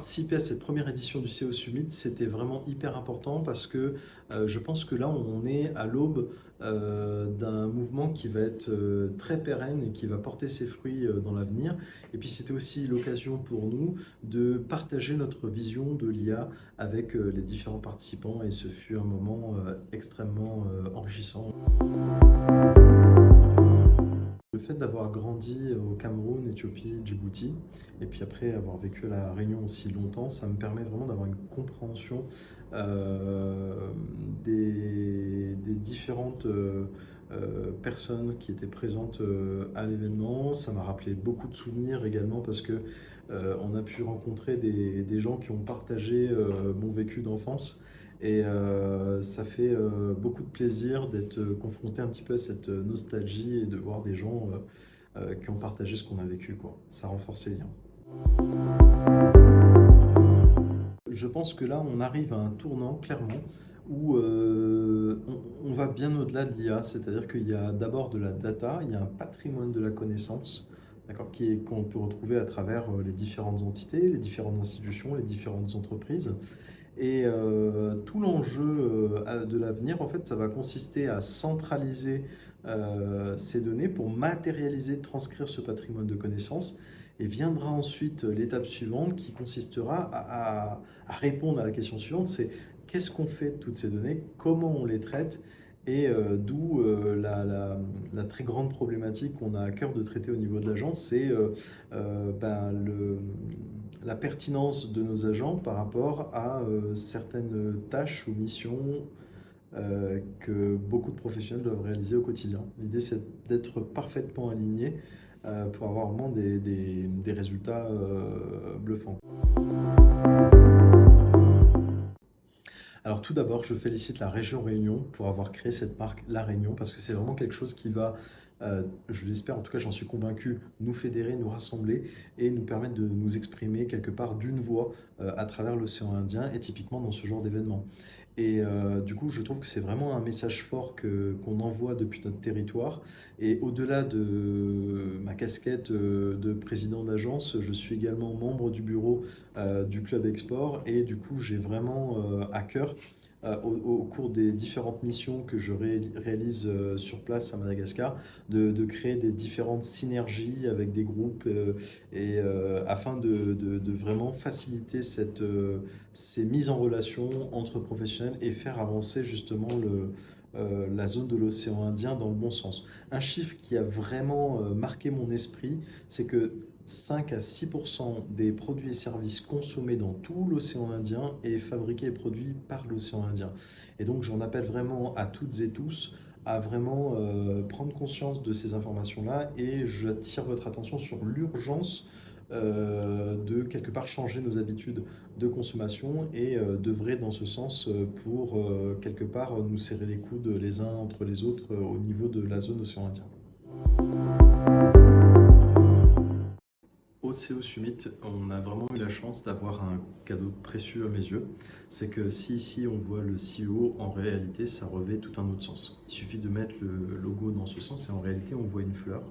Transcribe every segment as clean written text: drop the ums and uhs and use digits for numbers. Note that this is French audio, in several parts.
participer à cette première édition du CO Summit, c'était vraiment hyper important parce que je pense que là, on est à l'aube d'un mouvement qui va être très pérenne et qui va porter ses fruits dans l'avenir. Et puis, c'était aussi l'occasion pour nous de partager notre vision de l'IA avec les différents participants et ce fut un moment extrêmement enrichissant. Le fait d'avoir grandi au Cameroun, Éthiopie, Djibouti, et puis après avoir vécu à La Réunion aussi longtemps, ça me permet vraiment d'avoir une compréhension euh, des différentes personnes qui étaient présentes à l'événement. Ça m'a rappelé beaucoup de souvenirs également parce que on a pu rencontrer des gens qui ont partagé mon vécu d'enfance. Et ça fait beaucoup de plaisir d'être confronté un petit peu à cette nostalgie et de voir des gens qui ont partagé ce qu'on a vécu, quoi. Ça renforce les liens. Je pense que là, on arrive à un tournant, clairement, où on va bien au-delà de l'IA, c'est-à-dire qu'il y a d'abord de la data, il y a un patrimoine de la connaissance, d'accord, qu'on peut retrouver à travers les différentes entités, les différentes institutions, les différentes entreprises. Et tout l'enjeu de l'avenir, en fait, ça va consister à centraliser ces données pour matérialiser, transcrire ce patrimoine de connaissances. Et viendra ensuite l'étape suivante qui consistera à répondre à la question suivante, c'est qu'est-ce qu'on fait de toutes ces données, comment on les traite et d'où la très grande problématique qu'on a à cœur de traiter au niveau de l'agence, c'est la pertinence de nos agents par rapport à certaines tâches ou missions que beaucoup de professionnels doivent réaliser au quotidien. L'idée, c'est d'être parfaitement aligné pour avoir vraiment des résultats bluffants. Alors tout d'abord, je félicite la région Réunion pour avoir créé cette marque La Réunion parce que c'est vraiment quelque chose qui va, je l'espère, en tout cas j'en suis convaincu, nous fédérer, nous rassembler et nous permettre de nous exprimer quelque part d'une voix à travers l'océan Indien et typiquement dans ce genre d'événement. Et du coup, je trouve que c'est vraiment un message fort qu'on envoie depuis notre territoire. Et au-delà de ma casquette de président d'agence, je suis également membre du bureau du Club Export. Et du coup, j'ai vraiment à cœur, au cours des différentes missions que je réalise sur place à Madagascar, de créer des différentes synergies avec des groupes et afin de vraiment faciliter ces mises en relation entre professionnels et faire avancer justement la zone de l'océan Indien dans le bon sens. Un chiffre qui a vraiment marqué mon esprit, c'est que 5 à 6% des produits et services consommés dans tout l'océan Indien est fabriqué et produit par l'océan Indien. Et donc j'en appelle vraiment à toutes et tous à vraiment prendre conscience de ces informations-là et j'attire votre attention sur l'urgence de quelque part changer nos habitudes de consommation et d'œuvrer dans ce sens pour quelque part nous serrer les coudes les uns entre les autres au niveau de la zone océan Indien. Au CO Summit, on a vraiment eu la chance d'avoir un cadeau précieux à mes yeux. C'est que si ici on voit le CEO, en réalité ça revêt tout un autre sens. Il suffit de mettre le logo dans ce sens et en réalité on voit une fleur.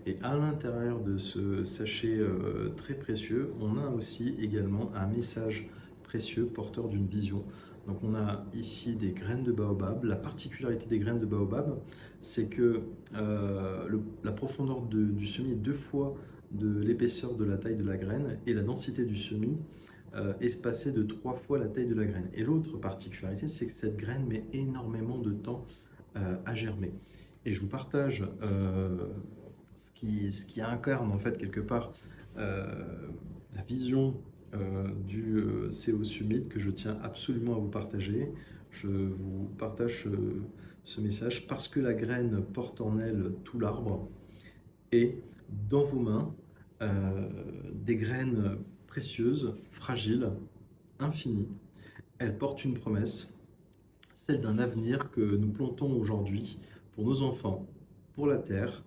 Et à l'intérieur de ce sachet très précieux, on a aussi également un message précieux porteur d'une vision. Donc on a ici des graines de baobab. La particularité des graines de baobab, c'est que la profondeur du semis est deux fois de l'épaisseur de la taille de la graine et la densité du semis espacée de trois fois la taille de la graine. Et l'autre particularité, c'est que cette graine met énormément de temps à germer. Et je vous partage ce qui incarne en fait quelque part euh, la vision du CO Summit que je tiens absolument à vous partager. Je vous partage ce message parce que la graine porte en elle tout l'arbre et dans vos mains des graines précieuses, fragiles, infinies. Elles portent une promesse, celle d'un avenir que nous plantons aujourd'hui pour nos enfants, pour la Terre,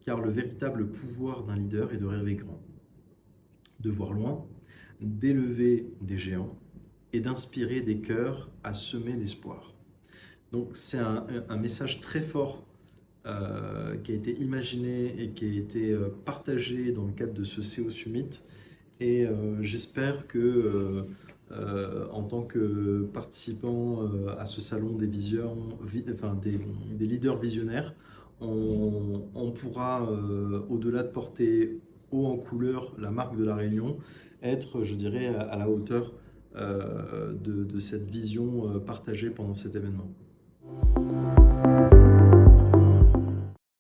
car le véritable pouvoir d'un leader est de rêver grand, de voir loin, d'élever des géants et d'inspirer des cœurs à semer l'espoir. Donc c'est un message très fort qui a été imaginé et qui a été partagé dans le cadre de ce CO Summit Et j'espère que, en tant que participant à ce salon des enfin, des leaders visionnaires, on pourra, au-delà de porter haut en couleur la marque de la Réunion, être, je dirais, à la hauteur de cette vision partagée pendant cet événement.